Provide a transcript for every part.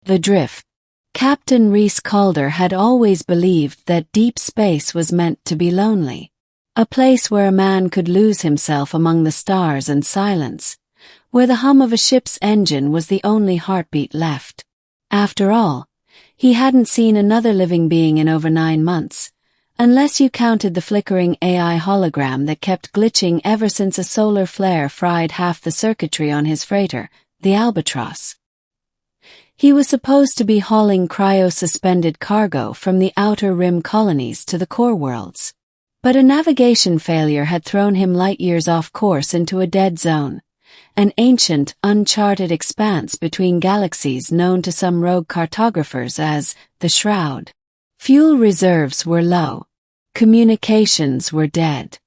The drift. Captain Rhys Calder had always believed that deep space was meant to be lonely. A place where a man could lose himself among the stars and silence, where the hum of a ship's engine was the only heartbeat left. After all, he hadn't seen another living being in over 9 months, unless you counted the flickering AI hologram that kept glitching ever since a solar flare fried half the circuitry on his freighter, the Albatross. He was supposed to be hauling cryo-suspended cargo from the outer rim colonies to the core worlds. But a navigation failure had thrown him light-years off course into a dead zone, an ancient, uncharted expanse between galaxies known to some rogue cartographers as the Shroud. Fuel reserves were low, communications were dead,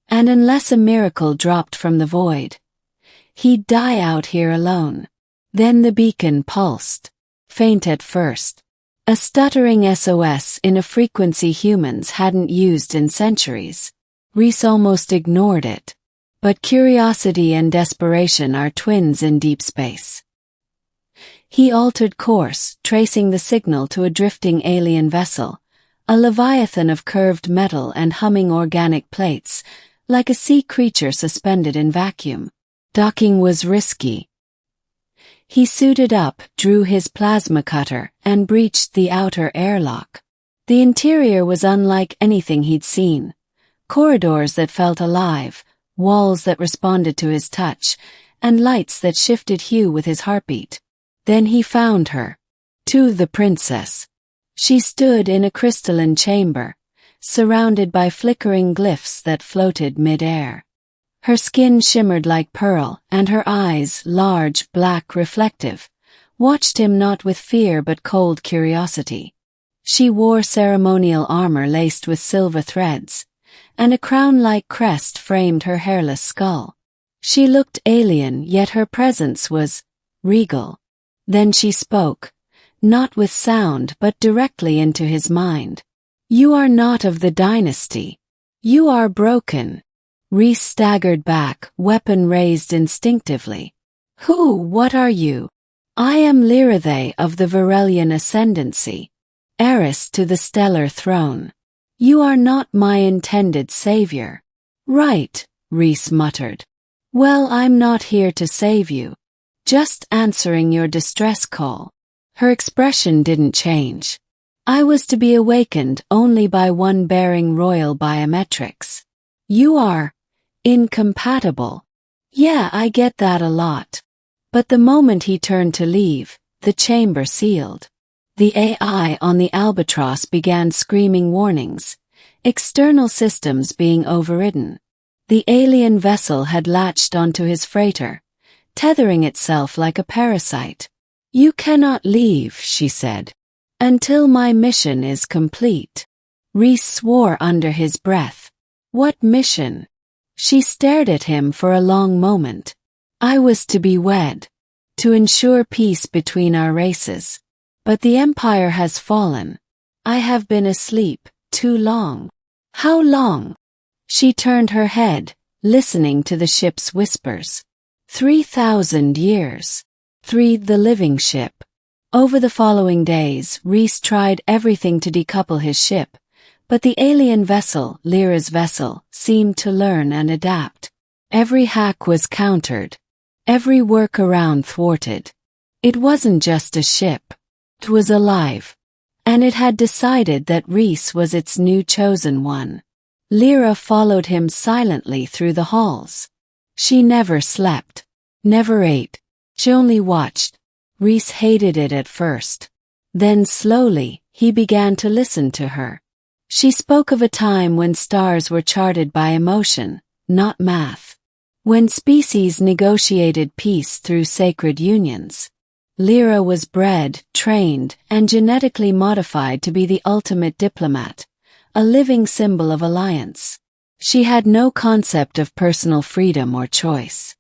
and unless a miracle dropped from the void, he'd die out here alone. Then the beacon pulsed, faint at first, a stuttering SOS in a frequency humans hadn't used in centuries. Rhys almost ignored it. But curiosity and desperation are twins in deep space. He altered course, tracing the signal to a drifting alien vessel, a leviathan of curved metal and humming organic plates, like a sea creature suspended in vacuum. Docking was risky. He suited up, drew his plasma cutter, and breached the outer airlock. The interior was unlike anything he'd seen. Corridors that felt alive, walls that responded to his touch, and lights that shifted hue with his heartbeat. Then he found her. The princess. She stood in a crystalline chamber, surrounded by flickering glyphs that floated mid-air. Her skin shimmered like pearl, and her eyes, large, black, reflective, watched him not with fear but cold curiosity. She wore ceremonial armor laced with silver threads, and a crown-like crest framed her hairless skull. She looked alien, yet her presence was regal. Then she spoke, not with sound but directly into his mind. "You are not of the dynasty. You are broken." Rhys staggered back, weapon raised instinctively. What are you?" "I am Lyrathe of the Varelian ascendancy, heiress to the stellar throne. You are not my intended savior." "Right," Rhys muttered. "Well, I'm not here to save you. Just answering your distress call." Her expression didn't change. "I was to be awakened only by one bearing royal biometrics. You are incompatible." "Yeah, I get that a lot." But the moment he turned to leave, the chamber sealed. The AI on the Albatross began screaming warnings, external systems being overridden. The alien vessel had latched onto his freighter, tethering itself like a parasite. "You cannot leave," she said, "until my mission is complete." Rhys swore under his breath. "What mission?" She stared at him for a long moment. "I was to be wed, to ensure peace between our races. But the Empire has fallen. I have been asleep too long." "How long?" She turned her head, listening to the ship's whispers. 3,000 years. The living ship. Over the following days, Rhys tried everything to decouple his ship, but the alien vessel, Lyra's vessel, seemed to learn and adapt. Every hack was countered, every workaround thwarted. It wasn't just a ship. It was alive, and it had decided that Rhys was its new chosen one. Lyra followed him silently through the halls. She never slept, never ate. She only watched. Rhys hated it at first. Then slowly, he began to listen to her. She spoke of a time when stars were charted by emotion, not math. When species negotiated peace through sacred unions. Lyra was bred, trained, and genetically modified to be the ultimate diplomat, a living symbol of alliance. She had no concept of personal freedom or choice.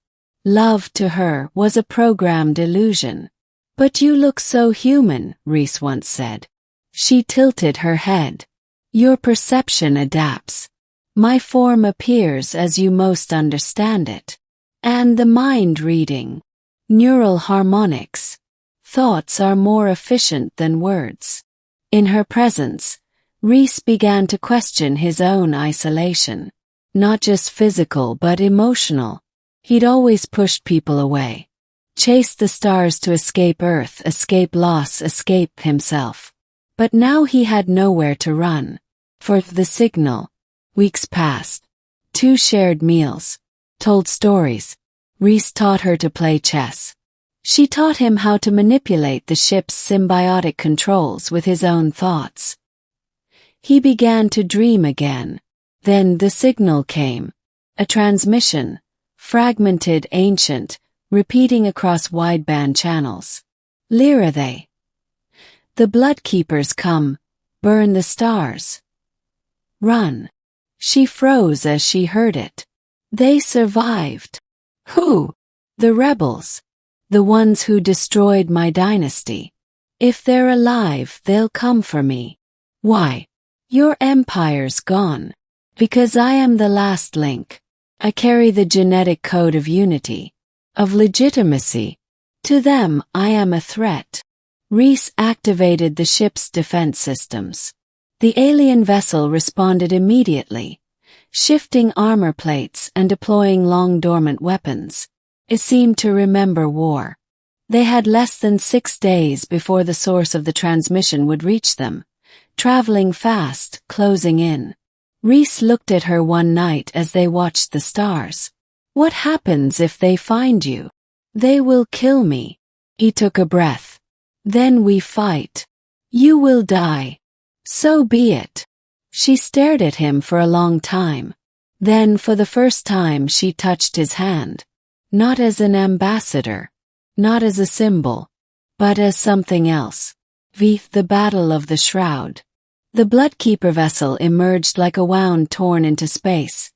Love to her was a programmed illusion. "But you look so human," Rhys once said. She tilted her head. "Your perception adapts. My form appears as you most understand it. And the mind reading. Neural harmonics. thoughts are more efficient than words. In her presence, Reese began to question his own isolation. Not just physical but emotional. He'd always pushed people away. Chased the stars to escape Earth, escape loss, escape himself. But now he had nowhere to run. For the signal. Weeks passed. 2 shared meals. Told stories. Reese taught her to play chess. She taught him how to manipulate the ship's symbiotic controls with his own thoughts. He began to dream again. Then the signal came. A transmission. Fragmented, ancient, repeating across wideband channels. Lyra, they. The Bloodkeepers come. Burn the stars. Run. She froze as she heard it. They survived. Who? The rebels. The ones who destroyed my dynasty. If they're alive, they'll come for me. Why? Your empire's gone. Because I am the last link. I carry the genetic code of unity, of legitimacy. To them, I am a threat. Reese activated the ship's defense systems. The alien vessel responded immediately, shifting armor plates and deploying long-dormant weapons. It seemed to remember war. They had less than 6 days before the source of the transmission would reach them, traveling fast, closing in. Reese looked at her one night as they watched the stars. What happens if they find you? They will kill me. He took a breath. Then we fight. You will die. So be it. She stared at him for a long time. Then for the first time she touched his hand. Not as an ambassador. Not as a symbol. But as something else. The Battle of the Shroud. The Bloodkeeper vessel emerged like a wound torn into space,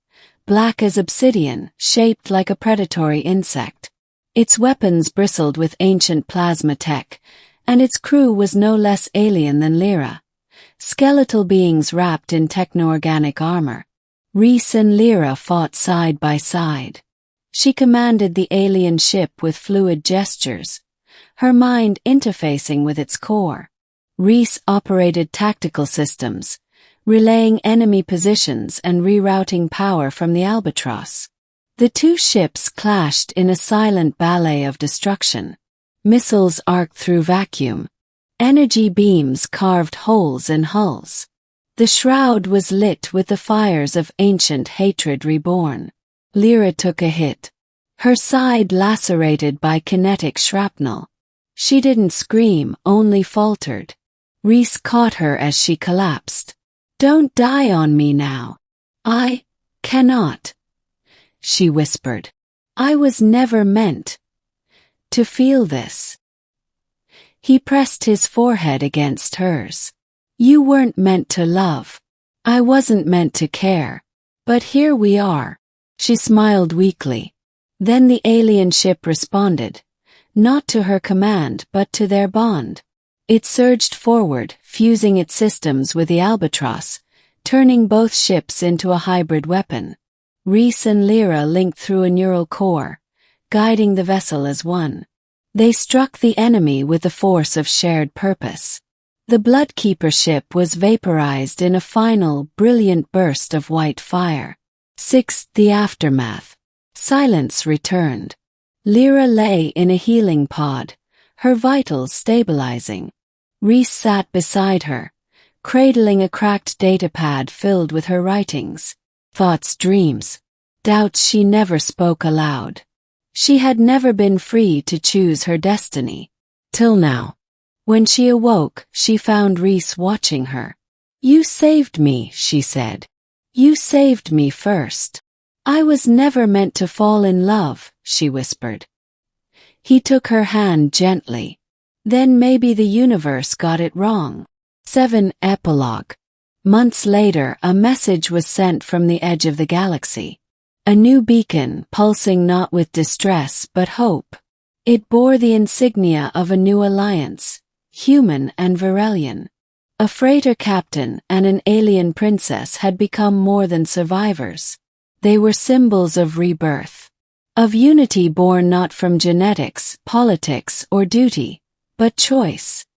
black as obsidian, shaped like a predatory insect. Its weapons bristled with ancient plasma tech, and its crew was no less alien than Lyra. Skeletal beings wrapped in techno-organic armor. Reese and Lyra fought side by side. She commanded the alien ship with fluid gestures, her mind interfacing with its core. Reese operated tactical systems, relaying enemy positions and rerouting power from the Albatross. The 2 ships clashed in a silent ballet of destruction. Missiles arced through vacuum. Energy beams carved holes in hulls. The shroud was lit with the fires of ancient hatred reborn. Lyra took a hit. Her side lacerated by kinetic shrapnel. She didn't scream, only faltered. Reese caught her as she collapsed. Don't die on me now. I cannot, she whispered. I was never meant to feel this. He pressed his forehead against hers. You weren't meant to love. I wasn't meant to care. But here we are. She smiled weakly. Then the alien ship responded, not to her command but to their bond. It surged forward, fusing its systems with the Albatross, turning both ships into a hybrid weapon. Reese and Lyra linked through a neural core, guiding the vessel as one. They struck the enemy with the force of shared purpose. The Bloodkeeper ship was vaporized in a final, brilliant burst of white fire. 6. The aftermath. Silence returned. Lyra lay in a healing pod, her vitals stabilizing. Reese sat beside her, cradling a cracked datapad filled with her writings. Thoughts, dreams, doubts she never spoke aloud. She had never been free to choose her destiny. Till now. When she awoke, she found Reese watching her. You saved me, she said. You saved me first. I was never meant to fall in love, she whispered. He took her hand gently. Then maybe the universe got it wrong. 7. Epilogue. Months later, a message was sent from the edge of the galaxy. A new beacon, pulsing not with distress but hope. It bore the insignia of a new alliance, human and Varelian. A freighter captain and an alien princess had become more than survivors. They were symbols of rebirth. Of unity born not from genetics, politics, or duty, but choice.